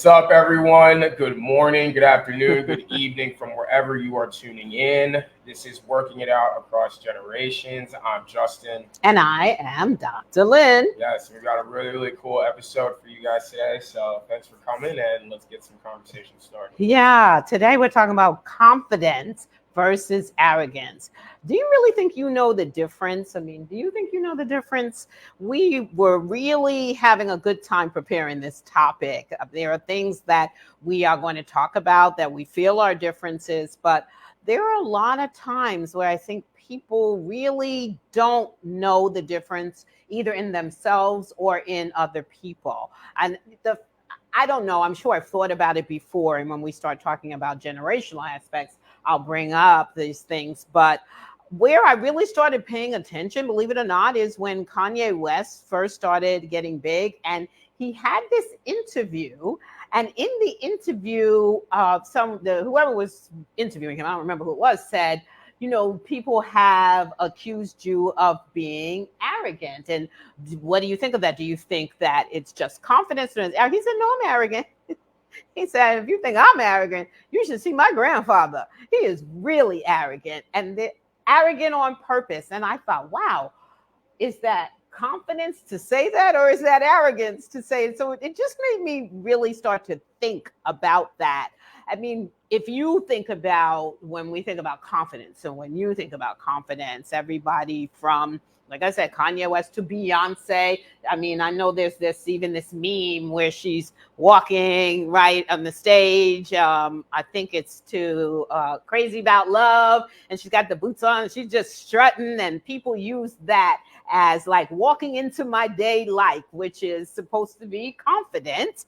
What's up, everyone? Good morning, good afternoon, good evening from wherever you are tuning in. This is Working It Out Across Generations. I'm Justin. And I am Dr. Lynne. Yes, we got a really cool episode for you guys today. So thanks for coming and let's get some conversation started. Yeah, today we're talking about confidence versus arrogance. Do you really think you know the difference? I mean, do you think you know the difference? We were really having a good time preparing this topic. There are things that we are going to talk about that we feel are differences, but there are a lot of times where I think people really don't know the difference either in themselves or in other people. And I don't know, I'm sure I've thought about it before. And when we start talking about generational aspects, I'll bring up these things. But where I really started paying attention, believe it or not, is when Kanye West first started getting big. And he had this interview. And in the interview, whoever was interviewing him, I don't remember who it was, said, you know, people have accused you of being arrogant. And what do you think of that? Do you think that it's just confidence? He said, no, I'm arrogant. He said, if you think I'm arrogant, you should see my grandfather. He is really arrogant, and they're arrogant on purpose. And I thought, wow, is that confidence to say that, or is that arrogance to say it? So it just made me really start to think about that. I mean, if you think about, when we think about confidence, and when you think about confidence, everybody from, like I said, Kanye West to Beyonce. I mean, I know there's even this meme where she's walking right on the stage. I think it's to Crazy About Love, and she's got the boots on. She's just strutting, and people use that as like walking into my day like, which is supposed to be confident.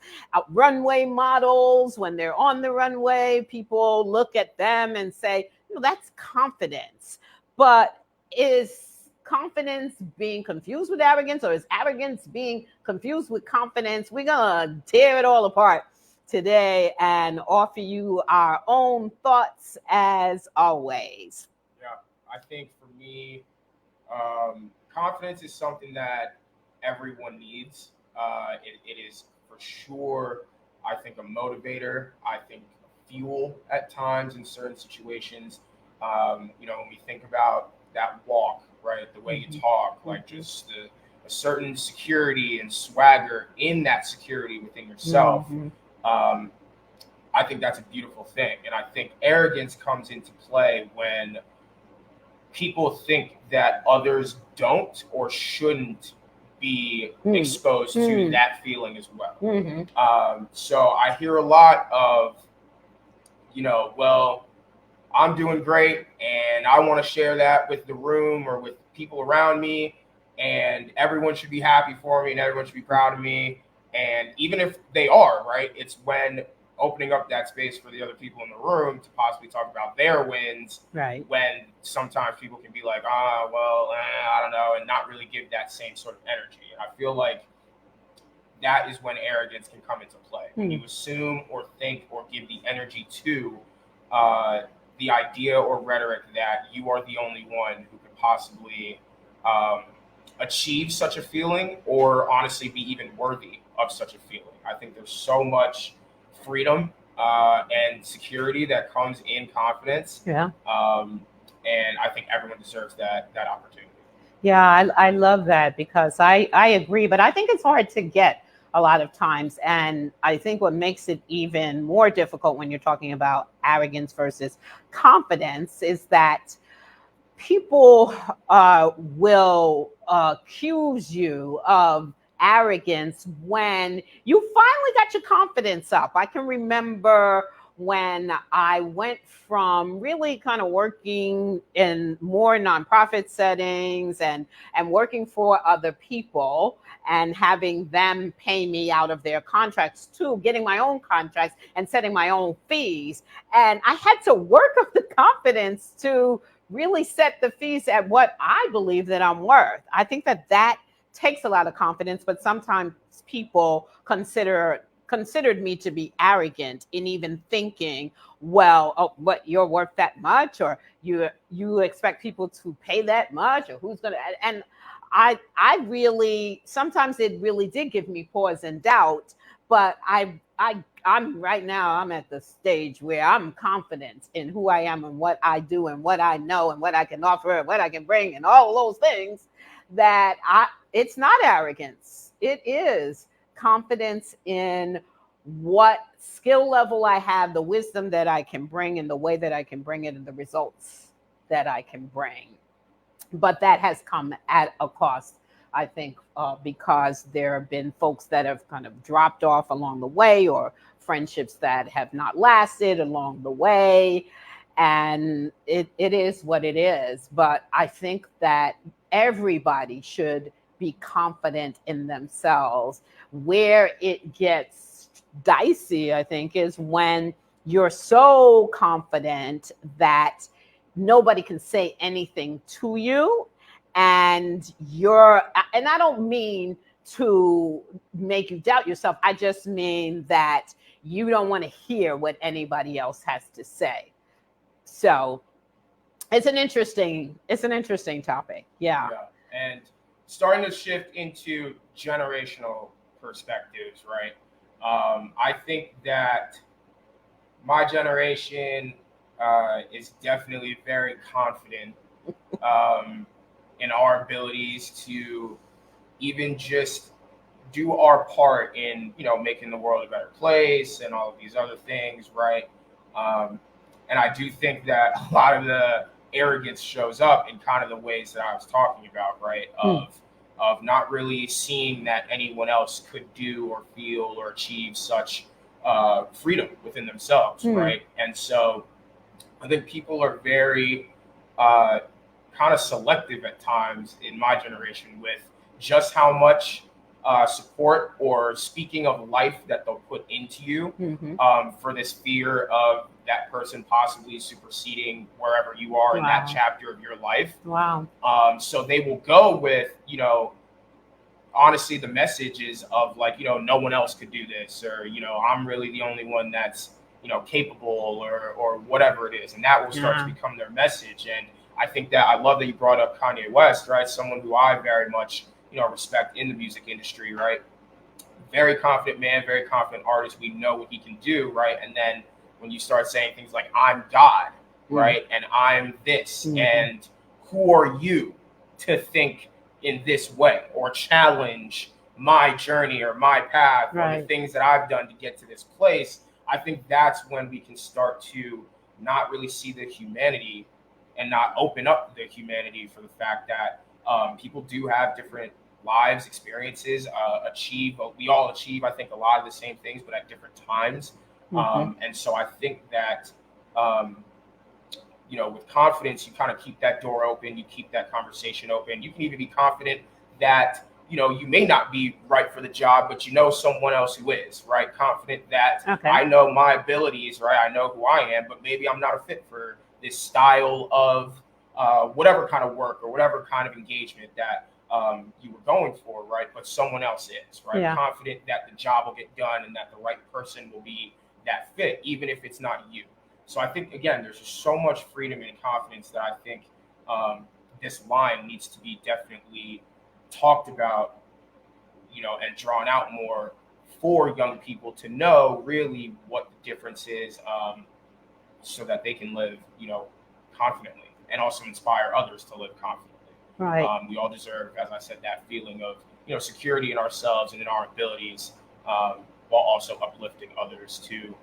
Runway models, when they're on the runway, people look at them and say, you know, that's confidence. But is confidence being confused with arrogance, or is arrogance being confused with confidence? We're gonna tear it all apart today and offer you our own thoughts as always. Yeah, I think for me, confidence is something that everyone needs. It is for sure, I think, a motivator. I think fuel at times in certain situations. You know, when we think about that walk, right, the way you talk, like just a certain security and swagger in that security within yourself. I think that's a beautiful thing. And I think arrogance comes into play when people think that others don't or shouldn't be exposed to that feeling as well. So I hear a lot of, you know, well, I'm doing great and I want to share that with the room or with people around me, and everyone should be happy for me and everyone should be proud of me. And even if they are, right, it's when opening up that space for the other people in the room to possibly talk about their wins, right, when sometimes people can be like, I don't know, and not really give that same sort of energy. And I feel like that is when arrogance can come into play. When you assume or think or give the energy to the idea or rhetoric that you are the only one who could possibly achieve such a feeling, or honestly be even worthy of such a feeling. I think there's so much freedom and security that comes in confidence. Yeah. And I think everyone deserves that opportunity. Yeah, I love that, because I agree, but I think it's hard to get a lot of times. And I think what makes it even more difficult when you're talking about arrogance versus confidence is that people will accuse you of arrogance when you finally got your confidence up. I can remember when I went from really kind of working in more nonprofit settings and working for other people and having them pay me out of their contracts to getting my own contracts and setting my own fees. And I had to work up the confidence to really set the fees at what I believe that I'm worth. I think that takes a lot of confidence, but sometimes people considered me to be arrogant in even thinking, well, oh, what, you're worth that much, or you expect people to pay that much, or who's gonna? And I really, sometimes it really did give me pause and doubt, but I I'm right now, I'm at the stage where I'm confident in who I am and what I do and what I know and what I can offer and what I can bring and all those things, that it's not arrogance. It is confidence in what skill level I have, the wisdom that I can bring, and the way that I can bring it, and the results that I can bring. But that has come at a cost, I think, because there have been folks that have kind of dropped off along the way, or friendships that have not lasted along the way. And it is what it is. But I think that everybody should be confident in themselves. Where it gets dicey, I think, is when you're so confident that nobody can say anything to you, and I don't mean to make you doubt yourself. I just mean that you don't want to hear what anybody else has to say. So it's an interesting topic. Yeah. And starting to shift into generational perspectives, right? I think that my generation is definitely very confident in our abilities to even just do our part in, making the world a better place and all of these other things, right? And I do think that a lot of the arrogance shows up in kind of the ways that I was talking about, right? Of not really seeing that anyone else could do or feel or achieve such freedom within themselves, right? And so I think people are very kind of selective at times in my generation with just how much support or speaking of life that they'll put into you, for this fear of that person possibly superseding wherever you are in that chapter of your life. Wow. So they will go with, honestly, the messages of like, no one else could do this, or, I'm really the only one that's, capable, or whatever it is. And that will start to become their message. And I think that I love that you brought up Kanye West, right? Someone who I very much, respect in the music industry, right? Very confident man, very confident artist. We know what he can do, right? And then when you start saying things like, I'm God, right? And I'm this, and who are you to think in this way or challenge my journey or my path or the things that I've done to get to this place? I think that's when we can start to not really see the humanity and not open up the humanity for the fact that people do have different lives, experiences, we all achieve, I think, a lot of the same things, but at different times. And so I think that, with confidence, you kind of keep that door open, you keep that conversation open. You can even be confident that, you may not be right for the job, but someone else who is, right? Confident that I know my abilities, right? I know who I am, but maybe I'm not a fit for this style of whatever kind of work or whatever kind of engagement that you were going for, right? But someone else is, right? Yeah. Confident that the job will get done and that the right person will be that fit, even if it's not you. So I think, again, there's just so much freedom and confidence that I think this line needs to be definitely talked about, and drawn out more for young people to know really what the difference is, so that they can live, confidently, and also inspire others to live confidently. Right. We all deserve, as I said, that feeling of, security in ourselves and in our abilities, while also uplifting others to,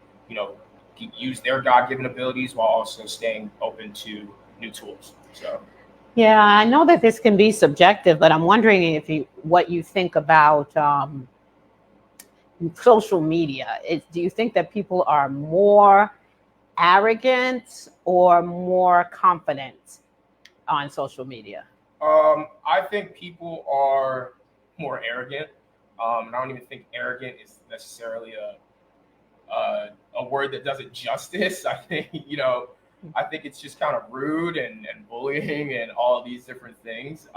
use their God-given abilities while also staying open to new tools. So. Yeah, I know that this can be subjective, but I'm wondering what you think about social media. Do you think that people are more arrogant or more confident on social media? I think people are more arrogant. And I don't even think arrogant is necessarily a word that does it justice. I think, I think it's just kind of rude and bullying and all of these different things.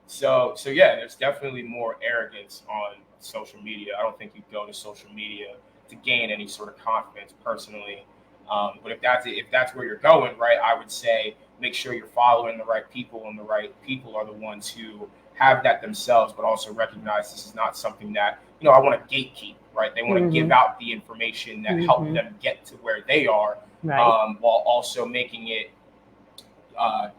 So yeah, there's definitely more arrogance on social media. I don't think you go to social media to gain any sort of confidence personally. But if that's where you're going, right, I would say make sure you're following the right people, and the right people are the ones who have that themselves, but also recognize this is not something that I want to gatekeep, right? They want to give Mhm. out the information that help Mhm. them get to where they are, Right. while also making it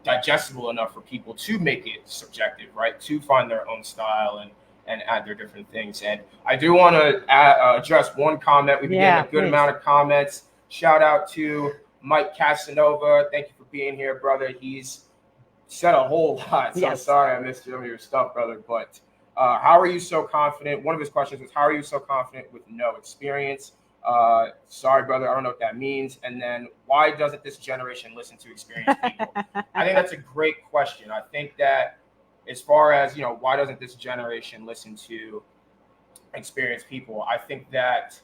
digestible enough for people to make it subjective, right? To find their own style and add their different things. And I do want to address one comment. We've been getting Yeah, a good please. amount of comments. Shout out to Mike Casanova. Thank you for being here, brother. He's said a whole lot. So Yes. sorry I missed some of your stuff, brother. But how are you so confident? One of his questions was, how are you so confident with no experience? Sorry, brother, I don't know what that means. And then, why doesn't this generation listen to experienced people? I think that's a great question. I think that as far as, why doesn't this generation listen to experienced people? I think that,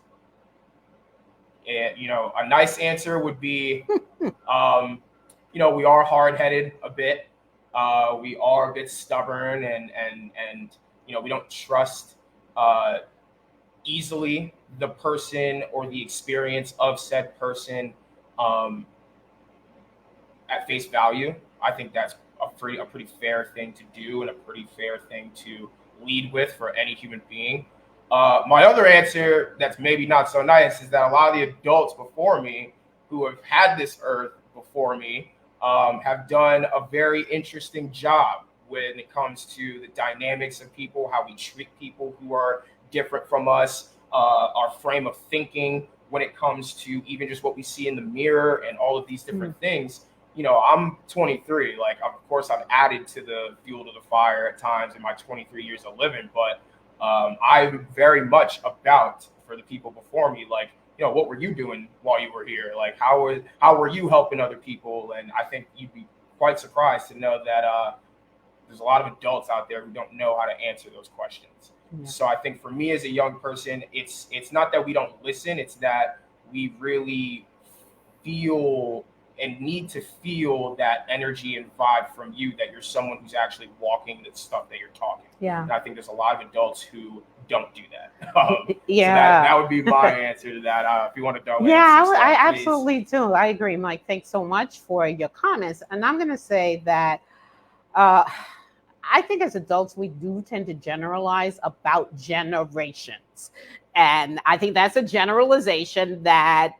a nice answer would be, we are hard headed a bit. We are a bit stubborn, and we don't trust uh, easily the person or the experience of said person um, at face value. I think that's a pretty fair thing to do and a pretty fair thing to lead with for any human being. My other answer that's maybe not so nice is that a lot of the adults before me who have had this earth before me have done a very interesting job when it comes to the dynamics of people, how we treat people who are different from us, our frame of thinking when it comes to even just what we see in the mirror and all of these different things. I'm 23. Like, of course, I've added to the fuel to the fire at times in my 23 years of living, but I'm very much about for the people before me. Like, what were you doing while you were here? Like, how were you helping other people? And I think you'd be quite surprised to know that there's a lot of adults out there who don't know how to answer those questions. Yeah. So I think for me as a young person, it's not that we don't listen; it's that we really feel and need to feel that energy and vibe from you, that you're someone who's actually walking the stuff that you're talking. Yeah. And I think there's a lot of adults who don't do that. Yeah. So that would be my answer to that. If you want to go in, Yeah, sister, I please. absolutely do. I agree, Mike. Thanks so much for your comments. And I'm going to say that uh, I think as adults, we do tend to generalize about generations. And I think that's a generalization that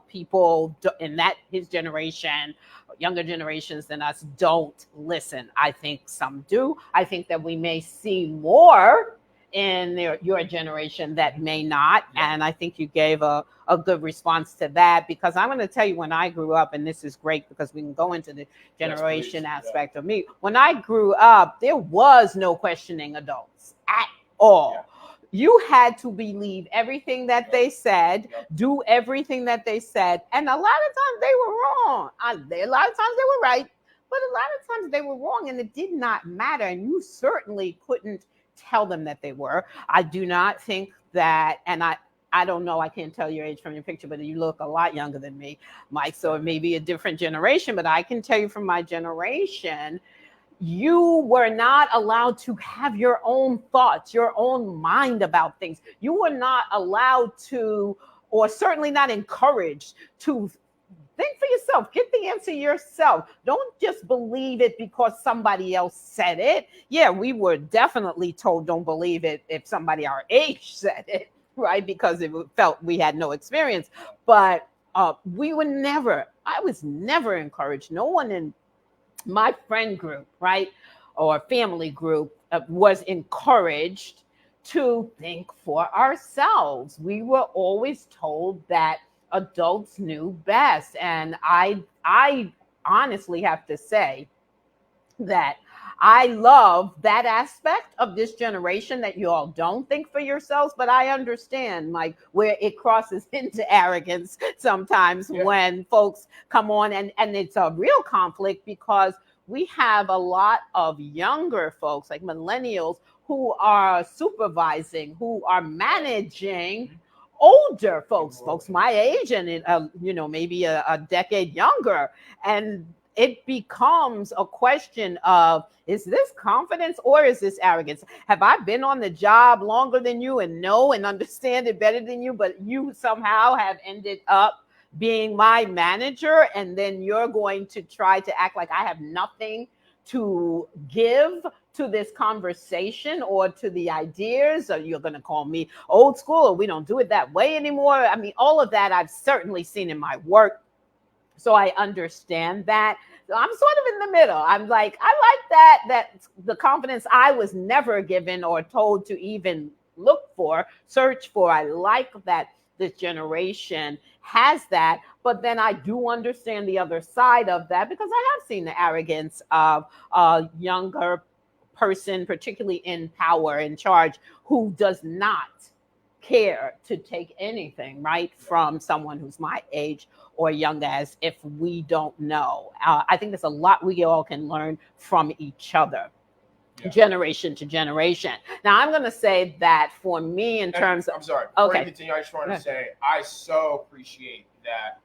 people in that his generation, younger generations than us, don't listen. I think some do. I think that we may see more in your generation that may not. Yeah. And I think you gave a good response to that, because I'm going to tell you, when I grew up, and this is great because we can go into the generation aspect of me. When I grew up, there was no questioning adults at all. Yeah. You had to believe everything that they said, do everything that they said. And a lot of times they were wrong. A lot of times they were right, but a lot of times they were wrong, and it did not matter. And you certainly couldn't tell them that they were. I do not think that, and I don't know, I can't tell your age from your picture, but you look a lot younger than me, Mike. So it may be a different generation, but I can tell you from my generation, you were not allowed to have your own thoughts, your own mind about things. You were not allowed to, or certainly not encouraged to think for yourself. Get the answer yourself. Don't just believe it because somebody else said it. Yeah, we were definitely told don't believe it if somebody our age said it, right? Because it felt we had no experience. But I was never encouraged. No one in my friend group, right, or family group was encouraged to think for ourselves. We were always told that adults knew best. And I honestly have to say that I love that aspect of this generation, that you all don't think for yourselves, but I understand, like, where it crosses into arrogance sometimes when folks come on, and it's a real conflict, because we have a lot of younger folks, like millennials, who are supervising, who are managing older folks my age, and maybe a decade younger. And it becomes a question of, is this confidence or is this arrogance? Have I been on the job longer than you and know and understand it better than you, but you somehow have ended up being my manager, and then you're going to try to act like I have nothing to give to this conversation or to the ideas, or you're going to call me old school, or we don't do it that way anymore. I mean, all of that I've certainly seen in my work. So I understand that. So I'm sort of in the middle. I'm like, I like that the confidence I was never given or told to even look for, search for. I like that this generation has that. But then I do understand the other side of that, because I have seen the arrogance of a younger person, particularly in power, in charge, who does not care to take anything, right, from someone who's my age or younger, as if we don't know. I think there's a lot we all can learn from each other. Yeah. Generation to generation. Now, I'm going to say that for me, in terms of... I'm sorry. Before you continue, I just wanted to say, I so appreciate that.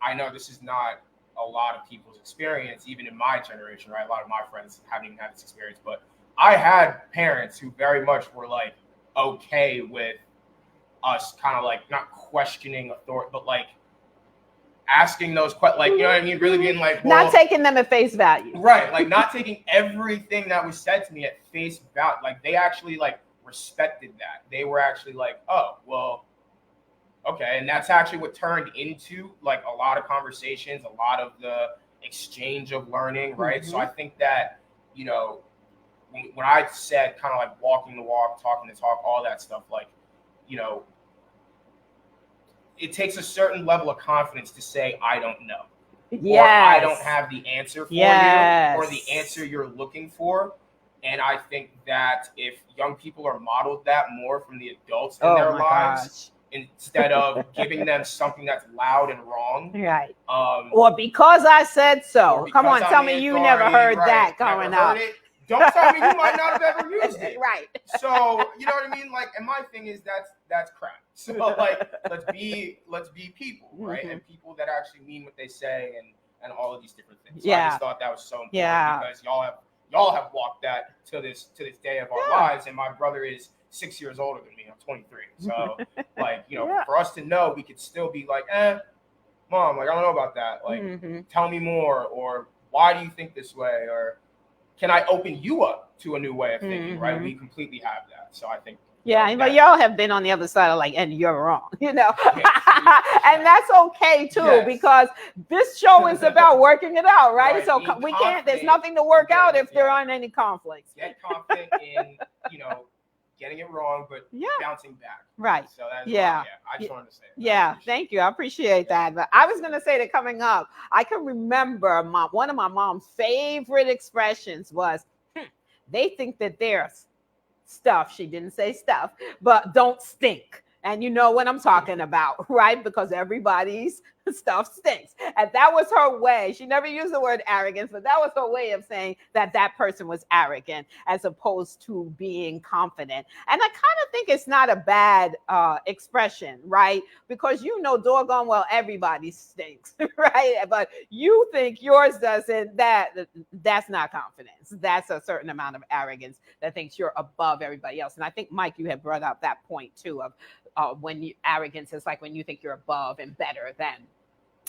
I know this is not a lot of people's experience, even in my generation, right? A lot of my friends haven't even had this experience, but I had parents who very much were like okay with us kind of like not questioning authority, but like asking those questions, like, you know what I mean? Really being like, well, not taking them at face value. Right. Like not taking everything that was said to me at face value. Like they actually like respected that. They were actually like, oh, well, okay. And that's actually what turned into like a lot of conversations, a lot of the exchange of learning. Right. Mm-hmm. So I think that, you know, when I said kind of like walking the walk, talking the talk, all that stuff, like, you know, it takes a certain level of confidence to say, I don't know. Yes. Or I don't have the answer for you, or the answer you're looking for. And I think that if young people are modeled that more from the adults in their lives, instead of giving them something that's loud and wrong. Right. Or because I said so. Come on, tell me you never heard that growing up. Don't tell me you might not have ever used it. Right. So, you know what I mean? Like, and my thing is that's crap. So like, let's be people, right? Mm-hmm. And people that actually mean what they say and all of these different things. So I just thought that was so important because y'all have walked that to this day of our lives. And my brother is 6 years older than me. I'm 23. So like, you know, for us to know, we could still be like, mom, like, I don't know about that. Like, tell me more, or why do you think this way? Or can I open you up to a new way of thinking, right? We completely have that. So I think. Yeah, but y'all have been on the other side of like, and you're wrong, you know, and that's okay too, because this show is about working it out, right? So we can't, there's nothing to work out if there aren't any conflicts. Get confident in, you know, getting it wrong, but bouncing back. Right. So that's I just wanted to say that. Yeah, thank you. I appreciate that. But I was going to say that coming up, I can remember one of my mom's favorite expressions was, they think that there's stuff. She didn't say stuff, but don't stink. And you know what I'm talking about, right? Because everybody's stuff stinks. And that was her way. She never used the word arrogance, but that was her way of saying that that person was arrogant as opposed to being confident. And I kind of think it's not a bad expression, right? Because you know doggone well everybody stinks, right? But you think yours doesn't, that's not confidence. That's a certain amount of arrogance that thinks you're above everybody else. And I think, Mike, you had brought up that point too of arrogance is like when you think you're above and better than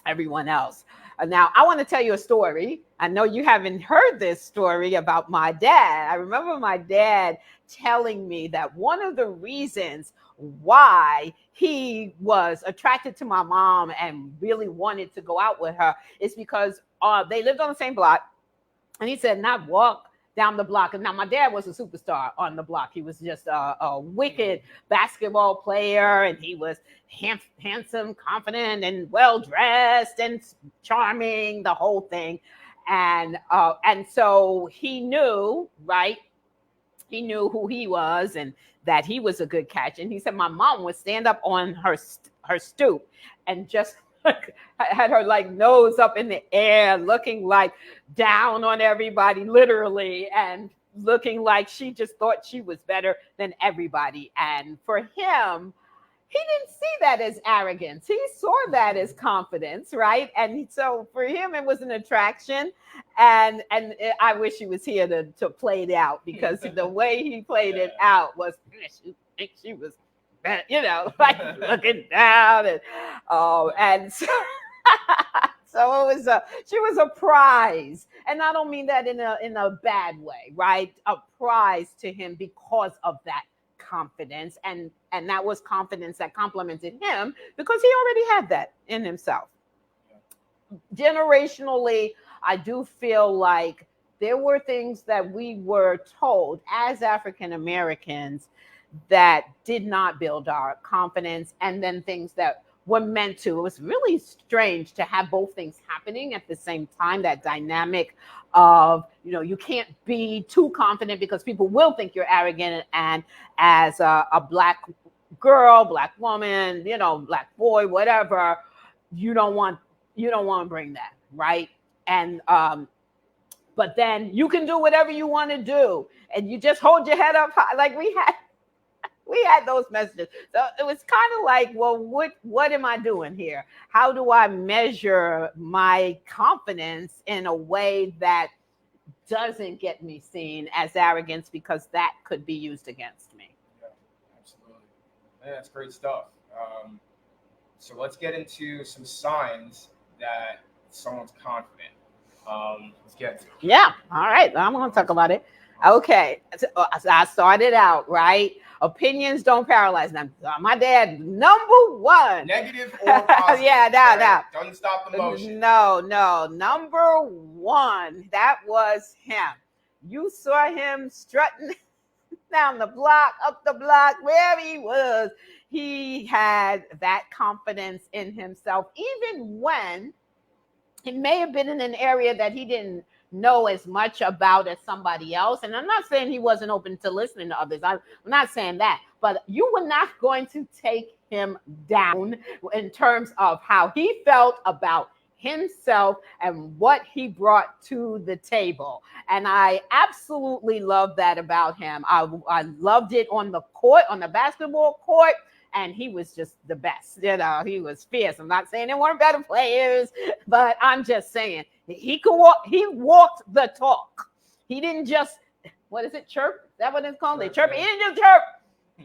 everyone else. Now, I want to tell you a story. I know you haven't heard this story about my dad. I remember my dad telling me that one of the reasons why he was attracted to my mom and really wanted to go out with her is because they lived on the same block. And he said, not walk down the block. And now my dad was a superstar on the block. He was just a wicked basketball player, and he was handsome, confident, and well-dressed and charming, the whole thing. And so he knew, right? He knew who he was and that he was a good catch. And he said my mom would stand up on her stoop and just had her like nose up in the air, looking like down on everybody, literally, and looking like she just thought she was better than everybody. And for him, he didn't see that as arrogance. He saw that as confidence, right? And so for him, it was an attraction. And I wish he was here to play it out, because the way he played it out was, she was, you know, like looking down and so, So she was a prize, and I don't mean that in a bad way, right? A prize to him because of that confidence, and that was confidence that complimented him because he already had that in himself. Generationally, I do feel like there were things that we were told as African Americans that did not build our confidence, and then things that were meant to. It was really strange to have both things happening at the same time, that dynamic of, you can't be too confident because people will think you're arrogant. And as a black girl, black woman, black boy, whatever, you don't want to bring that, right? And but then you can do whatever you want to do, and you just hold your head up high. Like we had those messages. So it was kind of like, well, what am I doing here? How do I measure my confidence in a way that doesn't get me seen as arrogance, because that could be used against me? Yeah, absolutely. Yeah, that's great stuff. So let's get into some signs that someone's confident. Let's get to it. Yeah. All right. I'm going to talk about it. Okay. So I started out, right? Opinions don't paralyze them. My dad, number one. Negative or positive? Yeah, right? Doesn't stop the motion. No. Number one, that was him. You saw him strutting down the block, up the block, wherever he was. He had that confidence in himself, even when it may have been in an area that he didn't know as much about as somebody else. And I'm not saying he wasn't open to listening to others. I'm not saying that. But you were not going to take him down in terms of how he felt about himself and what he brought to the table. And I absolutely love that about him. I loved it on the court, on the basketball court. And he was just the best. He was fierce. I'm not saying there weren't better players, but I'm just saying he could walk. He walked the talk. He didn't just, what is it, chirp? Is that what it's called? They chirp. He didn't just chirp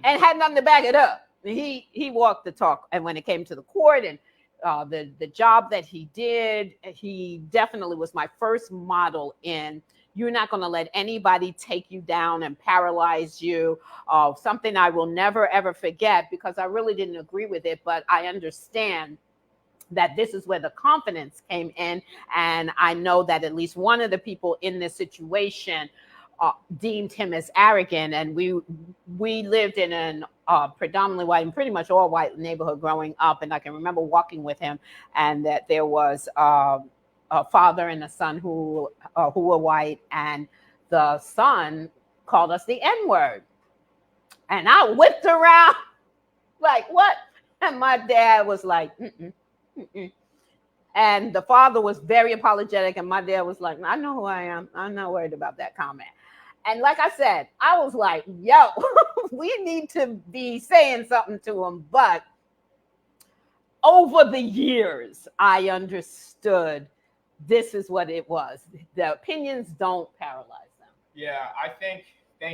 and had nothing to back it up. He walked the talk. And when it came to the court and the job that he did, he definitely was my first model in, you're not going to let anybody take you down and paralyze you. Something I will never, ever forget, because I really didn't agree with it, but I understand that this is where the confidence came in. And I know that at least one of the people in this situation deemed him as arrogant. And we lived in an predominantly white and pretty much all white neighborhood growing up. And I can remember walking with him, and that there was a father and a son who were white, and the son called us the N-word. And I whipped around like, what? And my dad was like, mm-mm, mm-mm. And the father was very apologetic, and my dad was like, I know who I am. I'm not worried about that comment. And like I said, I was like, yo, we need to be saying something to him. But over the years, I understood this is what it was. The opinions don't paralyze them. Yeah, thank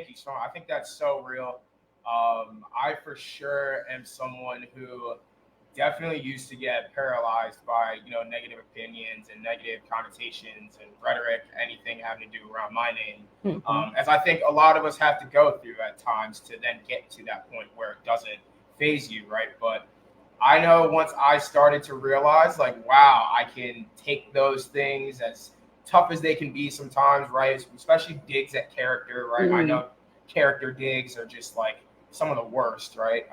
you, Sean. I think that's so real. I for sure am someone who definitely used to get paralyzed by, negative opinions and negative connotations and rhetoric, anything having to do around my name. Mm-hmm. As I think a lot of us have to go through at times to then get to that point where it doesn't phase you, right? But I know once I started to realize, like, wow, I can take those things, as tough as they can be sometimes, right? Especially digs at character, right? Mm-hmm. I know character digs are just like some of the worst, right?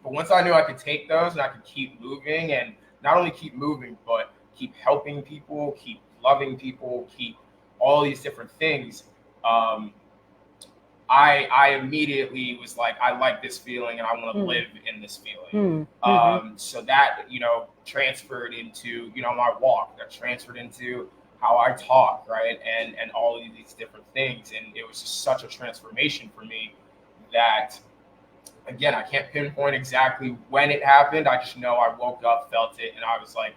But once I knew I could take those and I could keep moving, and not only keep moving, but keep helping people, keep loving people, keep all these different things, I immediately was like, I like this feeling and I want to live in this feeling. Mm-hmm. So that, transferred into, my walk, that transferred into how I talk, right? And all of these different things. And it was just such a transformation for me that, again, I can't pinpoint exactly when it happened. I just know I woke up, felt it, and I was like,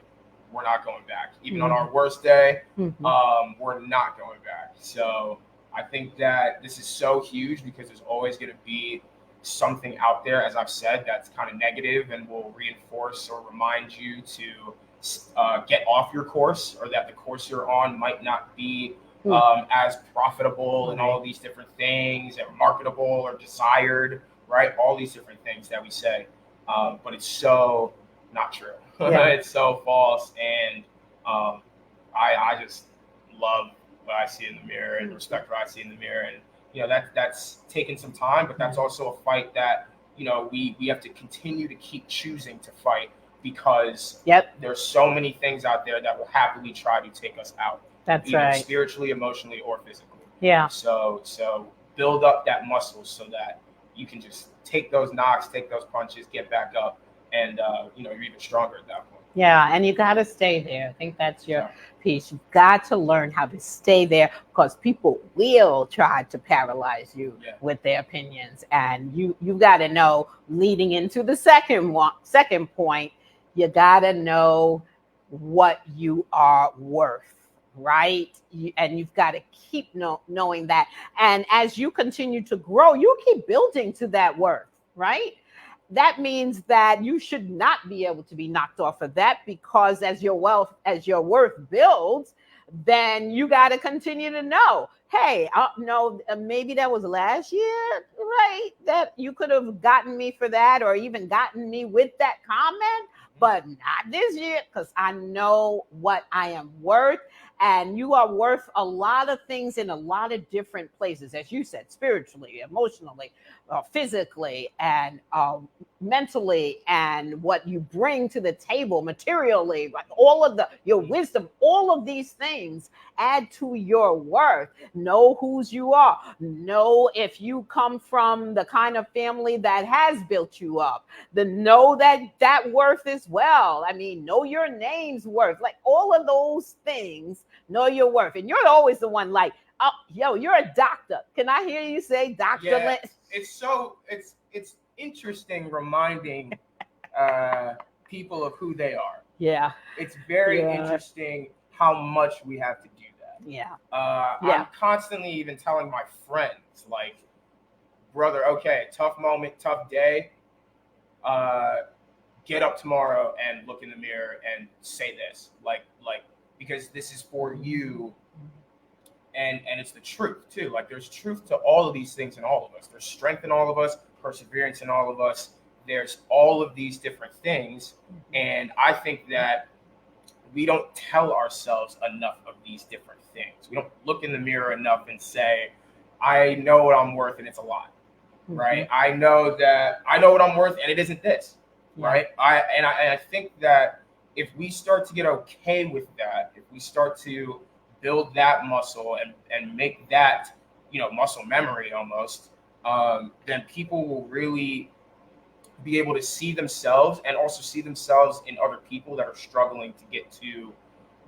we're not going back. Even on our worst day, we're not going back. So I think that this is so huge, because there's always going to be something out there, as I've said, that's kind of negative and will reinforce or remind you to get off your course, or that the course you're on might not be as profitable and all of these different things, and marketable or desired, right? All these different things that we say, but it's so not true. It's so false, and I just love what I see in the mirror and respect what I see in the mirror, and that's taken some time, but that's also a fight that we have to continue to keep choosing to fight, because there's so many things out there that will happily try to take us out. That's either right. spiritually, emotionally, or physically. Yeah. So build up that muscle so that you can just take those knocks, take those punches, get back up, and you're even stronger at that point. Yeah, and you got to stay there. I think that's your piece. You've got to learn how to stay there, because people will try to paralyze you with their opinions. And you got to know, leading into the second point, you got to know what you are worth, right? And you've got to keep knowing that. And as you continue to grow, you keep building to that worth, right? That means that you should not be able to be knocked off of that, because as your worth builds, then you got to continue to know, hey, no, maybe that was last year, right? That you could have gotten me for that, or even gotten me with that comment, but not this year, because I know what I am worth. And you are worth a lot of things in a lot of different places, as you said, spiritually, emotionally, physically, and mentally, and what you bring to the table materially, like all of your wisdom, all of these things add to your worth. Know whose you are. Know if you come from the kind of family that has built you up. Know that worth as well. I mean, know your name's worth. Like all of those things, know your worth. And you're always the one like, oh, yo, you're a doctor. Can I hear you say Dr. Yeah, it's interesting reminding people of who they are. Yeah. It's very interesting how much we have to do that. Yeah. I'm constantly even telling my friends, like, brother, okay, tough moment, tough day. Get up tomorrow and look in the mirror and say this, like, because this is for you. And it's the truth too. Like, there's truth to all of these things in all of us. There's strength in all of us, perseverance in all of us. There's all of these different things. And I think that we don't tell ourselves enough of these different things. We don't look in the mirror enough and say, I know what I'm worth, and it's a lot, right? I know what I'm worth, and it isn't this, right? I think that if we start to get okay with that, if we start to build that muscle and make that, muscle memory almost, then people will really be able to see themselves, and also see themselves in other people that are struggling to get to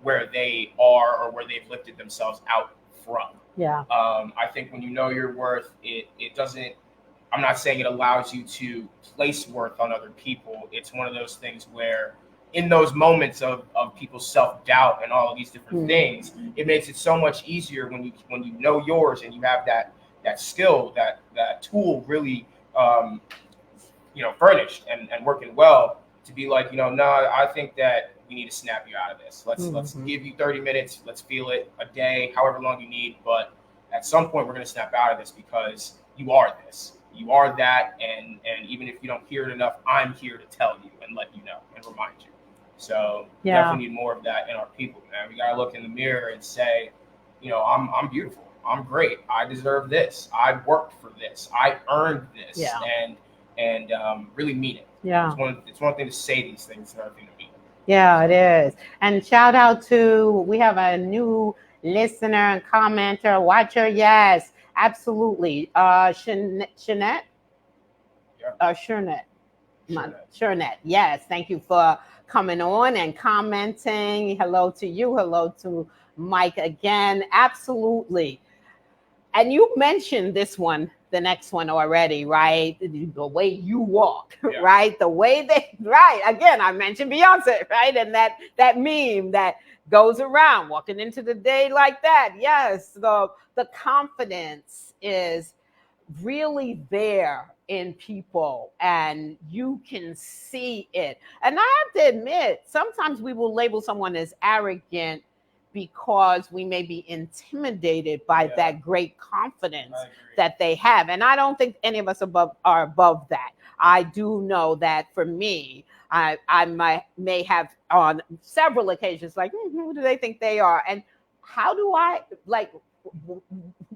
where they are, or where they've lifted themselves out from. Yeah. I think when you know your worth, it doesn't, I'm not saying it allows you to place worth on other people. It's one of those things where in those moments of people's self-doubt and all of these different things, it makes it so much easier when you know yours, and you have that skill, that tool really furnished and working well, to be like, no, I think that we need to snap you out of this. Let's give you 30 minutes. Let's feel it, a day, however long you need. But at some point, we're going to snap out of this, because you are this. You are that. And even if you don't hear it enough, I'm here to tell you and let you know and remind you. So definitely need more of that in our people, man. We got to look in the mirror and say, I'm beautiful. I'm great. I deserve this. I worked for this. I earned this. Yeah. And really mean it. Yeah. It's one thing to say these things, it's another thing to mean it. Yeah, it is. And shout out to, we have a new listener and commenter, watcher. Yes, absolutely. Shanette? Shernette. Yes. Thank you for coming on and commenting. Hello to you. Hello to Mike again. Absolutely. And you mentioned this one, the next one already, right? The way you walk, right? The way again, I mentioned Beyonce, right? And that meme that goes around, walking into the day like that. Yes, the confidence is really there in people and you can see it. And I have to admit, sometimes we will label someone as arrogant because we may be intimidated by that great confidence that they have. And I don't think any of us are above that. I do know that for me, I may have on several occasions, like, who do they think they are? And how do I, like,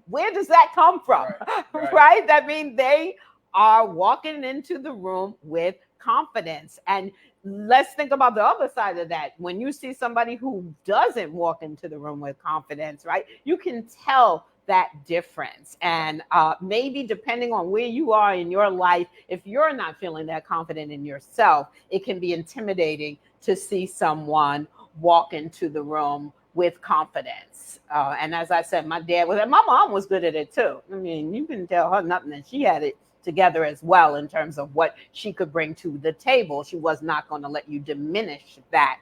where does that come from? Right? I mean, they are walking into the room with confidence. And let's think about the other side of that. When you see somebody who doesn't walk into the room with confidence, right, you can tell that difference. And maybe depending on where you are in your life, if you're not feeling that confident in yourself, it can be intimidating to see someone walk into the room with confidence. And as I said, my mom was good at it too. I mean, you can tell her nothing, and she had it together as well in terms of what she could bring to the table. She was not going to let you diminish that.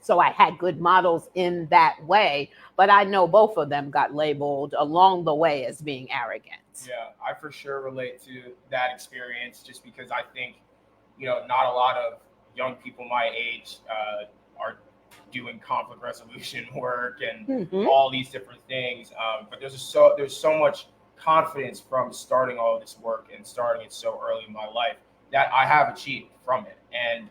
So I had good models in that way, but I know both of them got labeled along the way as being arrogant. Yeah, I for sure relate to that experience, just because I think, not a lot of young people my age are doing conflict resolution work and all these different things. But there's so much confidence from starting all of this work and starting it so early in my life that I have achieved from it. And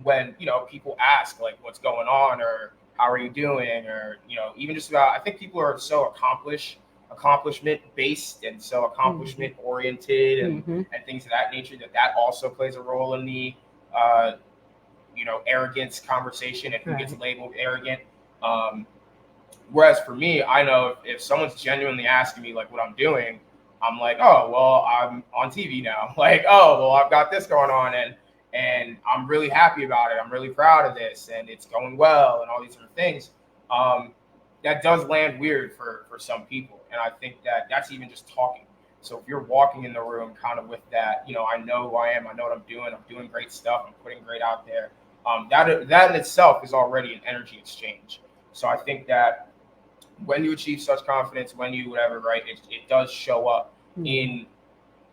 when people ask, like, what's going on, or how are you doing, or even just about, I think people are so accomplishment based and so accomplishment oriented and things of that nature, that also plays a role in the arrogance conversation and who gets labeled arrogant. Whereas for me, I know if someone's genuinely asking me, like, what I'm doing, I'm like, oh, well, I'm on TV now. Like, oh, well, I've got this going on, and I'm really happy about it. I'm really proud of this, and it's going well, and all these different things. That does land weird for some people, and I think that's even just talking. So if you're walking in the room kind of with that, I know who I am, I know what I'm doing great stuff, I'm putting great out there. That in itself is already an energy exchange. So I think that when you achieve such confidence, when you whatever, right, it does show up in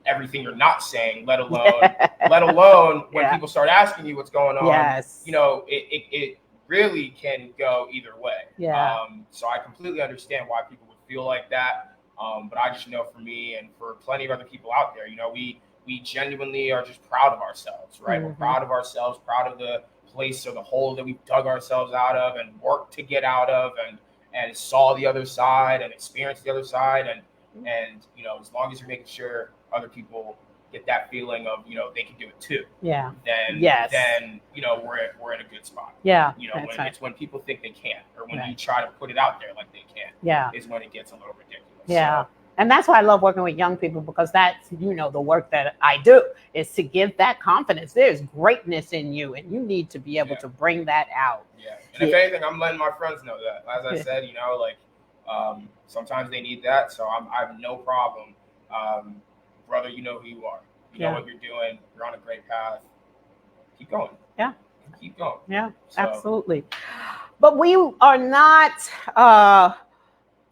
everything you're not saying, let alone when people start asking you what's going on. Yes. It really can go either way. Yeah. So I completely understand why people would feel like that. But I just know for me and for plenty of other people out there, we genuinely are just proud of ourselves, right? We're proud of ourselves, proud of the place or the hole that we've dug ourselves out of and worked to get out of, and saw the other side and experienced the other side. And as long as you're making sure other people get that feeling of, they can do it too. Yeah. Then we're in a good spot. Yeah. It's when people think they can't, or when you try to put it out there like they can. Yeah. Is when it gets a little ridiculous. Yeah. So, and that's why I love working with young people, because that's, the work that I do is to give that confidence. There's greatness in you, and you need to be able to bring that out. Yeah. And if anything, I'm letting my friends know that. As I said, sometimes they need that. So I have no problem. Brother, you know who you are. You know what you're doing. You're on a great path. Keep going. Yeah. Keep going. Yeah, absolutely. But we are not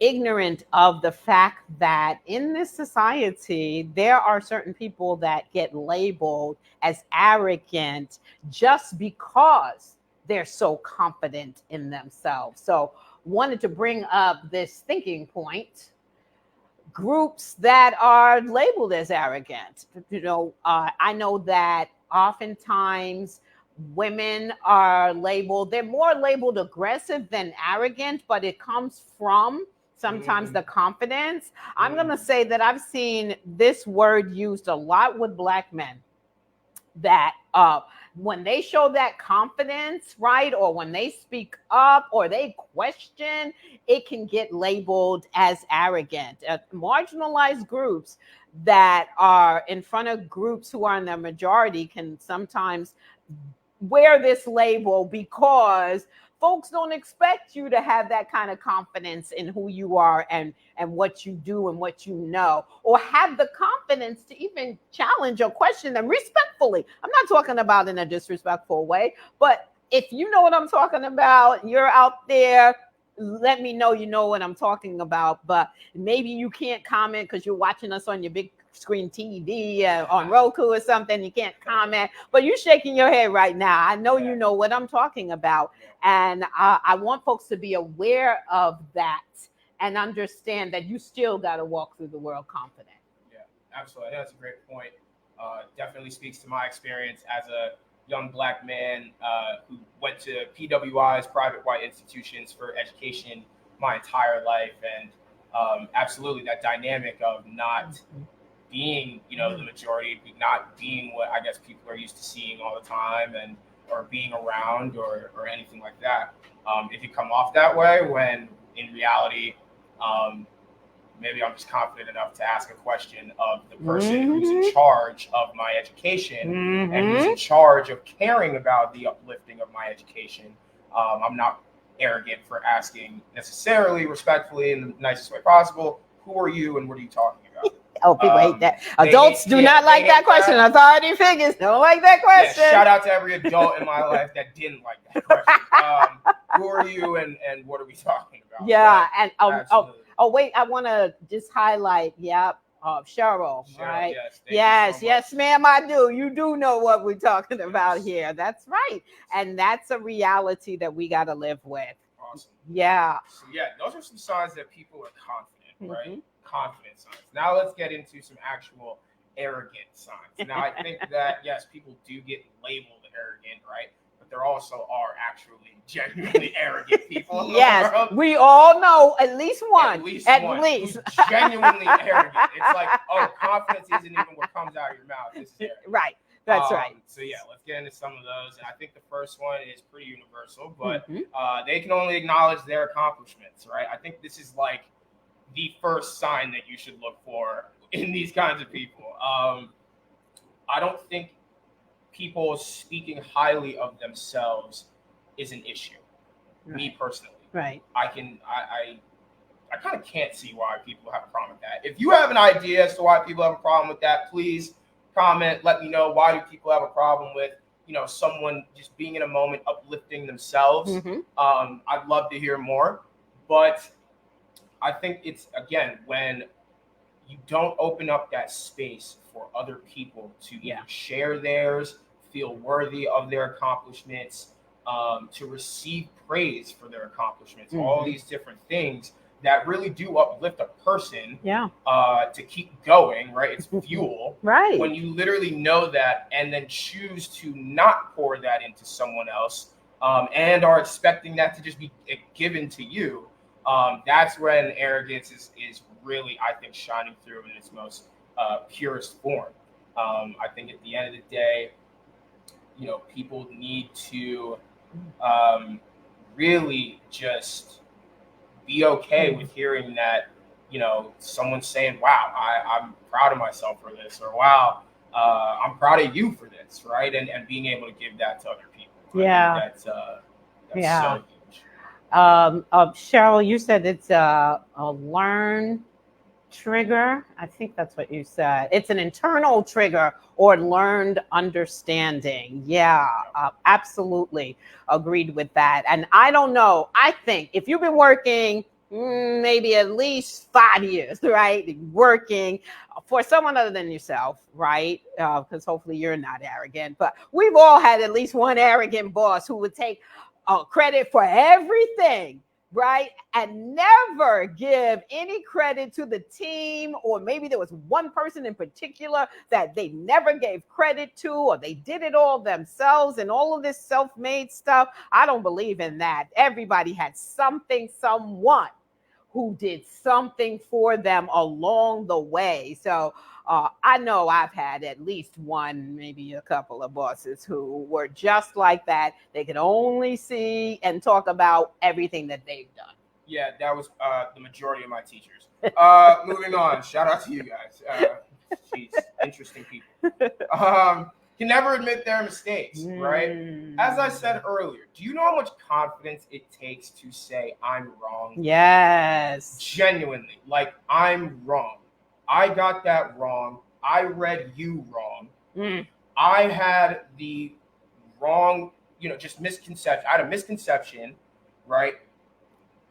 ignorant of the fact that in this society, there are certain people that get labeled as arrogant just because they're so confident in themselves. So wanted to bring up this thinking point. Groups that are labeled as arrogant. I know that oftentimes women are labeled, they're more labeled aggressive than arrogant, but it comes from sometimes the confidence. I'm going to say that I've seen this word used a lot with Black men, that when they show that confidence, right, or when they speak up or they question, it can get labeled as arrogant. Marginalized groups that are in front of groups who are in the majority can sometimes wear this label because folks don't expect you to have that kind of confidence in who you are and what you do and what you know, or have the confidence to even challenge or question them respectfully. I'm not talking about in a disrespectful way, but if you know what I'm talking about, you're out there let me know you know what I'm talking about. But maybe you can't comment because you're watching us on your big screen TV on Roku or something. You can't comment, but you're shaking your head right now. I know you know what I'm talking about. And I want folks to be aware of that and understand that you still got to walk through the world confident. Yeah, absolutely. That's a great point. Definitely speaks to my experience as a young Black man who went to PWIs, private white institutions for education my entire life. And absolutely that dynamic of not being, the majority, not being what I guess people are used to seeing all the time, and or being around or anything like that. It can come off that way when in reality, maybe I'm just confident enough to ask a question of the person who's in charge of my education and who's in charge of caring about the uplifting of my education. I'm not arrogant for asking necessarily, respectfully, in the nicest way possible, who are you and what are you talking about? Oh, people hate that. Adults do not like that question. Authority figures don't like that question. Yeah, shout out to every adult in my life that didn't like that question. Who are you and what are we talking about? Yeah, and wait, I want to just highlight, Cheryl, right? Yes, ma'am, I do. You do know what we're talking about here. That's right. And that's a reality that we got to live with. Awesome. Yeah. So, those are some signs that people are confident, right? Confident signs. Now let's get into some actual arrogant signs. Now, I think that, yes, people do get labeled arrogant, right? But there also are actually genuinely arrogant people. Yes, we all know at least one. At least. Who's genuinely arrogant. It's like, oh, confidence isn't even what comes out of your mouth. This is arrogant. Right. That's right. So let's get into some of those. And I think the first one is pretty universal, but they can only acknowledge their accomplishments, right? I think this is like the first sign that you should look for in these kinds of people. I don't think people speaking highly of themselves is an issue. Right. Me personally. Right. I kind of can't see why people have a problem with that. If you have an idea as to why people have a problem with that, please comment, let me know. Why do people have a problem with, someone just being in a moment, uplifting themselves? I'd love to hear more. But I think it's, again, when you don't open up that space for other people to either share theirs, feel worthy of their accomplishments, to receive praise for their accomplishments, all these different things that really do uplift a person to keep going, right? It's fuel. Right. When you literally know that and then choose to not pour that into someone else and are expecting that to just be given to you, that's when arrogance is really, I think, shining through in its most purest form. I think at the end of the day, people need to really just be okay with hearing that, someone's saying, wow, I'm proud of myself for this, or wow, I'm proud of you for this, right? And being able to give that to other people. I think that's so huge. Cheryl, you said it's a learn trigger. I think that's what you said. It's an internal trigger or learned understanding. Yeah, absolutely agreed with that. And I don't know. I think if you've been working maybe at least 5 years, right? Working for someone other than yourself, right? Because hopefully you're not arrogant, but we've all had at least one arrogant boss who would take credit for everything, right? And never give any credit to the team, or maybe there was one person in particular that they never gave credit to, or they did it all themselves and all of this self-made stuff. I don't believe in that. Everybody had something, someone who did something for them along the way. So I know I've had at least one, maybe a couple of bosses who were just like that. They could only see and talk about everything that they've done. Yeah, that was the majority of my teachers. Moving on. Shout out to you guys. Jeez, interesting people. Can never admit their mistakes, right? As I said earlier, do you know how much confidence it takes to say I'm wrong? Yes. Genuinely, like, I'm wrong. I got that wrong. I read you wrong. I had the wrong, just misconception. I had a misconception, right?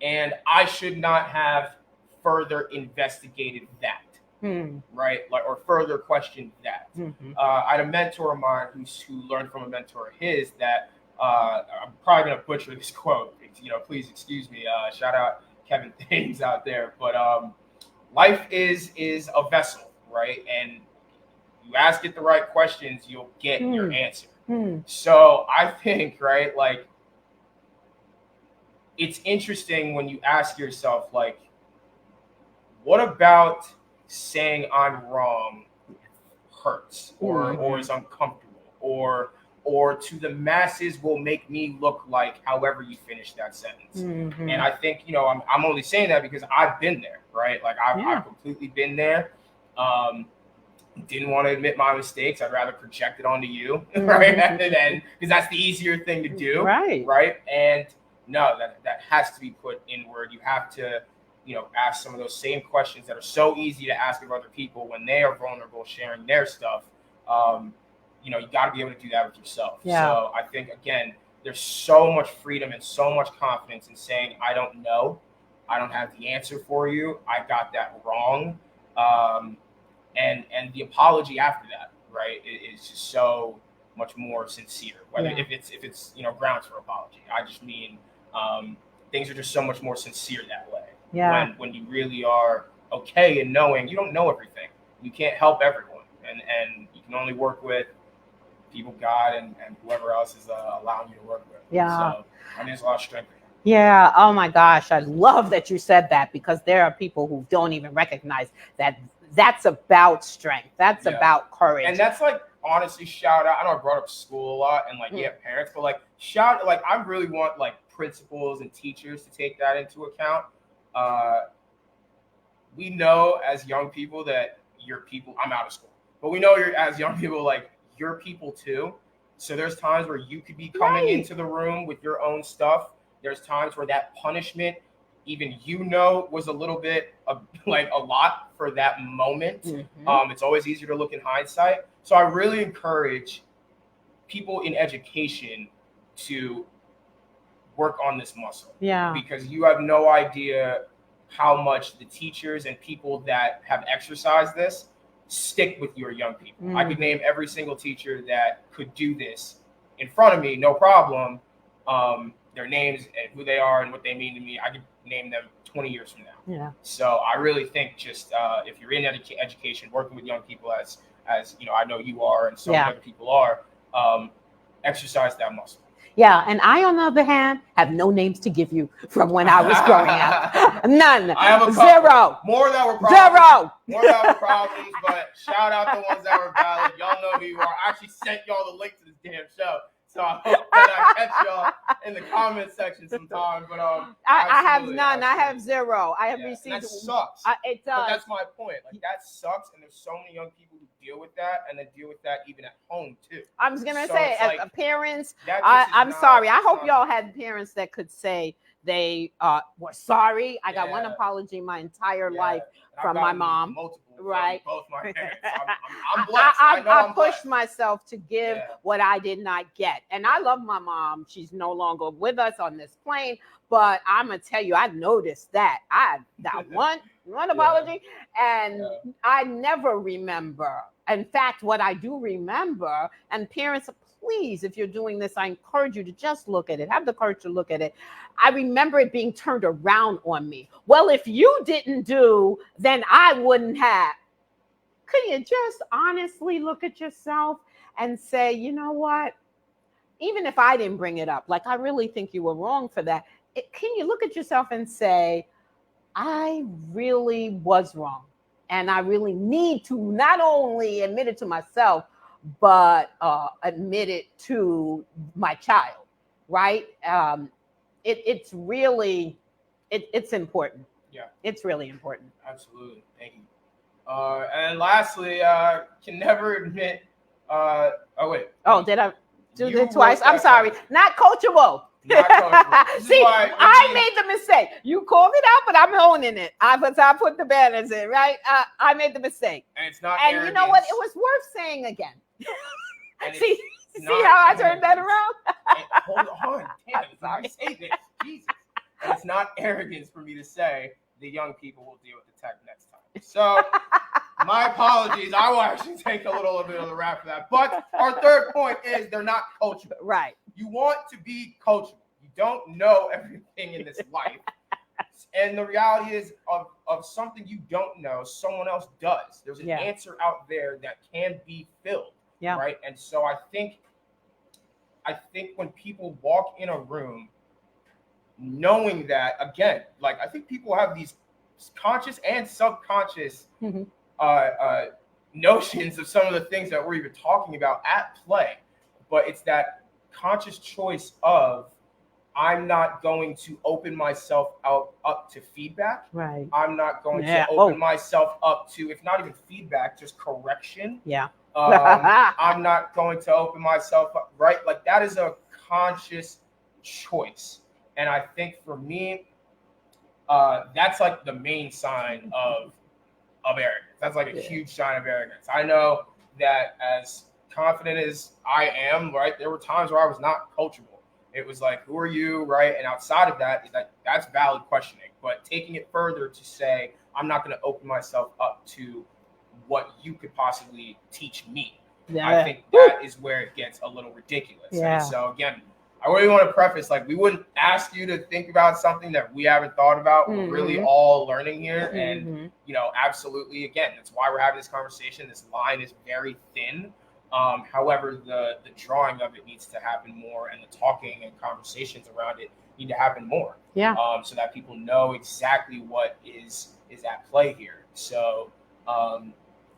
and I should not have further investigated that. Right, like, or further questioned that. I had a mentor of mine who learned from a mentor of his that I'm probably gonna butcher this quote. Please excuse me. Shout out Kevin Thames out there. But life is a vessel, right? And you ask it the right questions, you'll get your answer. So I think, right, like, it's interesting when you ask yourself, like, what about saying I'm wrong hurts or is uncomfortable or to the masses will make me look like however you finish that sentence. And I think, I'm only saying that because I've been there, right? Like I've completely been there. Didn't want to admit my mistakes. I'd rather project it onto you, right? And because that's the easier thing to do, right? And no, that has to be put inward. You have to ask some of those same questions that are so easy to ask of other people when they are vulnerable, sharing their stuff. You got to be able to do that with yourself. So I think, again, there's so much freedom and so much confidence in saying, I don't know. I don't have the answer for you. I got that wrong. And the apology after that, right, is just so much more sincere. Whether if it's grounds for apology. I just mean things are just so much more sincere that way. When you really are okay in knowing you don't know everything. You can't help everyone. And you can only work with people, God, and whoever else is allowing you to work with. So I mean, there's a lot of strength in that. Yeah. Oh my gosh. I love that you said that, because there are people who don't even recognize that that's about strength. That's about courage. And that's like, honestly, shout out. I know I brought up school a lot and parents, but like I really want like principals and teachers to take that into account. We know as young people that you're people. I'm out of school, but we know as young people, like, you're people too. So there's times where you could be coming into the room with your own stuff. There's times where that punishment, even was a little bit like a lot for that moment. It's always easier to look in hindsight. So I really encourage people in education to work on this muscle. Because you have no idea how much the teachers and people that have exercised this stick with your young people. I could name every single teacher that could do this in front of me, no problem. Their names and who they are and what they mean to me, I could name them 20 years from now. So I really think just if you're in education, working with young people as I know you are and so many other people are, exercise that muscle. And I, on the other hand, have no names to give you from when I was growing up. None. I have a couple. Zero. More that were problems. Zero. More that were problems, but shout out the ones that were valid. Y'all know who you are. I actually sent y'all the link to this damn show. So I hope that I catch y'all in the comment section sometime. But I have none. I have zero. I have received. That sucks. It does. But that's my point. Like, that sucks, and there's so many young people who deal with that, and then deal with that even at home too. I was gonna say, as parents, I'm sorry. I hope y'all had parents that could say they were sorry. I got one apology my entire life from my mom. Right. Both my parents. I'm blessed. I pushed myself to give what I did not get. And I love my mom. She's no longer with us on this plane. But I'm going to tell you, I noticed that. I got one apology. And I never remember. In fact, what I do remember, and parents, please, if you're doing this, I encourage you to just look at it. Have the courage to look at it. I remember it being turned around on me. Well, if you didn't do, then I wouldn't have. Could you just honestly look at yourself and say, you know what? Even if I didn't bring it up, like, I really think you were wrong for that. Can you look at yourself and say, I really was wrong. And I really need to not only admit it to myself, but admit it to my child, right? It's really, it's important. It's really important. Absolutely. Thank you. And lastly, can never admit, did I do it twice? I'm sorry. Not coachable. See, I made the mistake. You called it out, but I'm owning it. I put the banners in, right? I made the mistake. And it's not arrogance. You know what? It was worth saying again. See how I turned that around? Hold on. Damn, sorry. Say this. Jesus. And it's not arrogance for me to say the young people will deal with the tech next time. So my apologies. I will actually take a little bit of the rap for that. But our third point is they're not coachable. Right. You want to be coachable. You don't know everything in this life. And the reality is of something you don't know, someone else does. There's an answer out there that can be filled. Yeah. Right. And so I think when people walk in a room knowing that, again, like I think people have these conscious and subconscious notions of some of the things that we're even talking about at play, but it's that conscious choice of I'm not going to open myself up to feedback. Right. I'm not going to open myself up to, if not even feedback, just correction. Yeah. I'm not going to open myself up, right? Like that is a conscious choice. And I think for me, that's like the main sign of arrogance. That's like a huge sign of arrogance. I know that as confident as I am, right, there were times where I was not coachable. It was like, who are you, right? And outside of that, that's valid questioning. But taking it further to say, I'm not going to open myself up to what you could possibly teach me. Yeah. I think that is where it gets a little ridiculous. Yeah. And so again, I really want to preface, like, we wouldn't ask you to think about something that we haven't thought about. We're really all learning here. And, you know, absolutely, again, that's why we're having this conversation. This line is very thin. However, the drawing of it needs to happen more, and the talking and conversations around it need to happen more. Yeah. So that people know exactly what is at play here. So,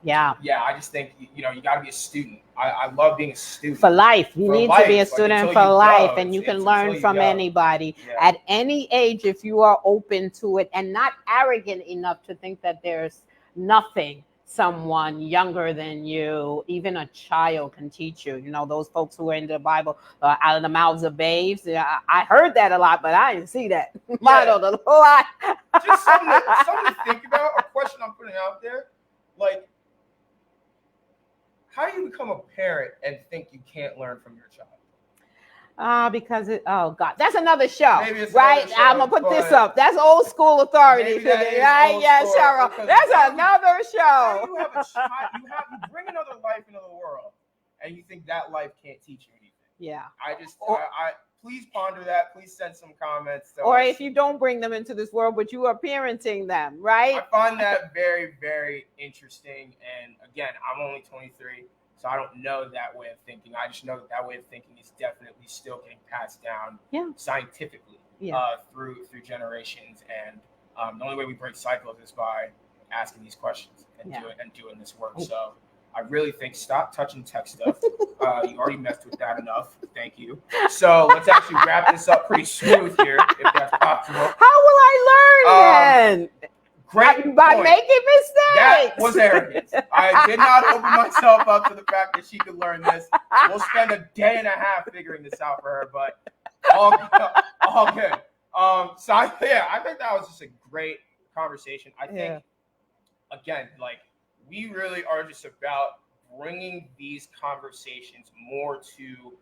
yeah, I just think, you know, you got to be a student. I love being a student. For life. You need to be a student for life, and you can learn from anybody at any age if you are open to it and not arrogant enough to think that there's nothing someone younger than you, even a child, can teach you. You know, those folks who are into the Bible, out of the mouths of babes. I heard that a lot, but I didn't see that. I don't know a lot. Just something to think about. A question I'm putting out there, like, how do you become a parent and think you can't learn from your child? Because oh God, that's another show, right? I'm gonna put this up. That's old school authority, right? Yeah, Cheryl. That's another show. You have a child. You bring another life into the world, and you think that life can't teach you anything. Yeah. I please ponder that. Please send some comments. Or if you don't bring them into this world, but you are parenting them, right? I find that very, very interesting. And again, I'm only 23. So I don't know that way of thinking. I just know that way of thinking is definitely still getting passed down scientifically through generations. And the only way we break cycles is by asking these questions and doing this work. So I really think stop touching tech stuff. You already messed with that enough. Thank you. So let's actually wrap this up pretty smooth here, if that's possible. How will I learn then? Great by making mistakes. That was arrogance. I did not open myself up to the fact that she could learn this. We'll spend a day and a half figuring this out for her, but all good. So I think that was just a great conversation. I think, again, like, we really are just about bringing these conversations more to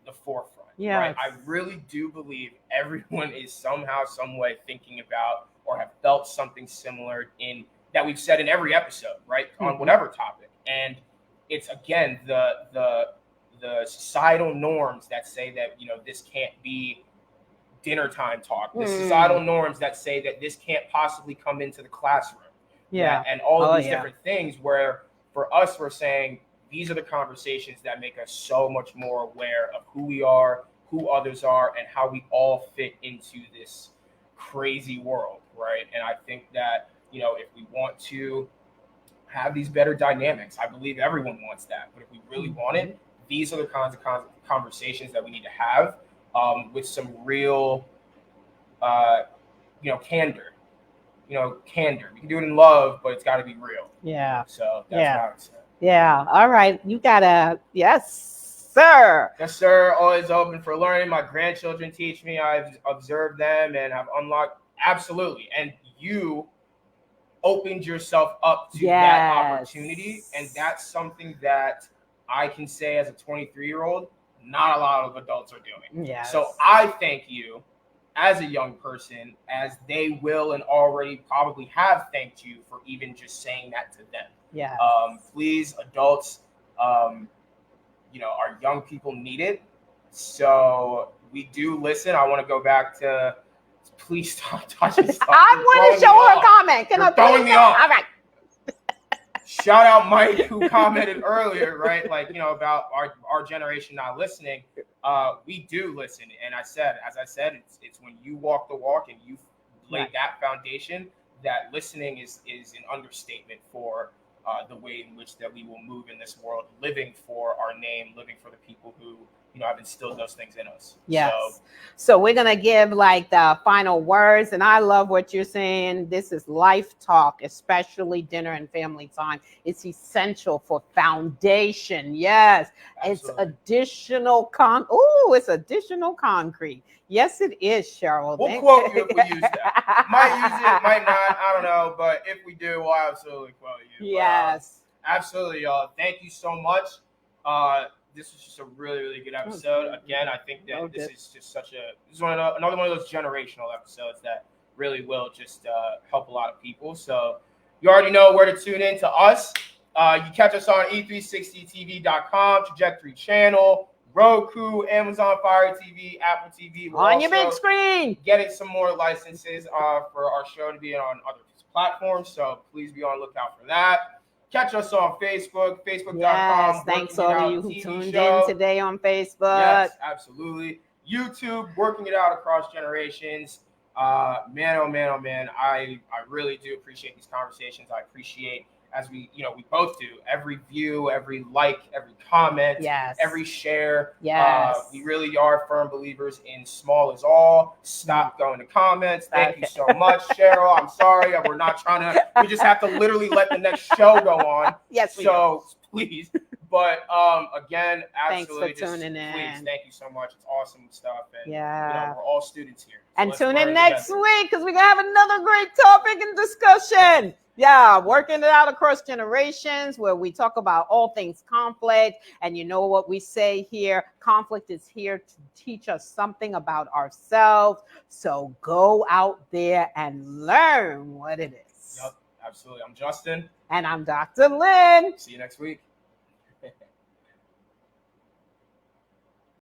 the forefront. Yeah. Right? I really do believe everyone is somehow, some way thinking about or have felt something similar in that we've said in every episode, right? On whatever topic. And it's, again, the societal norms that say that, you know, this can't be dinner time talk. The societal norms that say that this can't possibly come into the classroom. Yeah. And all of these different things where for us, we're saying these are the conversations that make us so much more aware of who we are, who others are, and how we all fit into this crazy world, right? And I think that, you know, if we want to have these better dynamics, I believe everyone wants that. But if we really want it, these are the kinds of conversations that we need to have with some real, candor. Candor. We can do it in love, but it's got to be real. Yeah. So that's what I would say. Yeah. All right. You gotta. Yes, sir. Yes, sir. Always open for learning. My grandchildren teach me. I've observed them and have unlocked. Absolutely. And you opened yourself up to that opportunity. And that's something that I can say as a 23-year-old, not a lot of adults are doing. Yes. So I thank you as a young person, as they will and already probably have thanked you for even just saying that to them. Yeah. Please, adults, our young people need it. So we do listen. I want to go back to, please stop touching stuff. I want to show her a comment. Can I throwing me off? All right. Shout out Mike, who commented earlier, right? Like, about our generation not listening. We do listen. And as I said, it's when you walk the walk and you lay that foundation, that listening is an understatement for the way in which that we will move in this world, living for our name, living for the people who have instilled those things in us. Yes. So we're going to give like the final words. And I love what you're saying. This is life talk, especially dinner and family time. It's essential for foundation. Yes. Absolutely. It's additional it's additional concrete. Yes, it is, Cheryl. We'll quote you if we use that. Might use it, might not. I don't know. But if we do, we'll absolutely quote you. Yes. Absolutely, y'all. Thank you so much. This was just a really, really good episode. Again, I think that this is just another one of those generational episodes that really will just help a lot of people. So you already know where to tune in to us. You can catch us on E360TV.com, Trajectory Channel, Roku, Amazon Fire TV, Apple TV. We're on your big screen. Getting some more licenses for our show to be on other platforms. So please be on the lookout for that. Catch us on Facebook, facebook.com. Yes, thanks all of you who tuned in today on Facebook. Yes, absolutely. YouTube, Working It Out Across Generations. Man, oh man, oh man. I really do appreciate these conversations. I appreciate, as we both do, every view, every like, every comment, every share. Yes. We really are firm believers in small is all. Stop going to comments. Thank you so much, Cheryl. I'm sorry. We're not trying to, we just have to literally let the next show go on. Yes, we do. Please. But again, absolutely. Thanks for tuning in. Please, thank you so much. It's awesome stuff. And we're all students here. So and tune in next week because we're going to have another great topic and discussion. Yeah, Working It Out Across Generations, where we talk about all things conflict. And you know what we say here? Conflict is here to teach us something about ourselves. So go out there and learn what it is. Yep, absolutely. I'm Justin. And I'm Dr. Lynn. See you next week.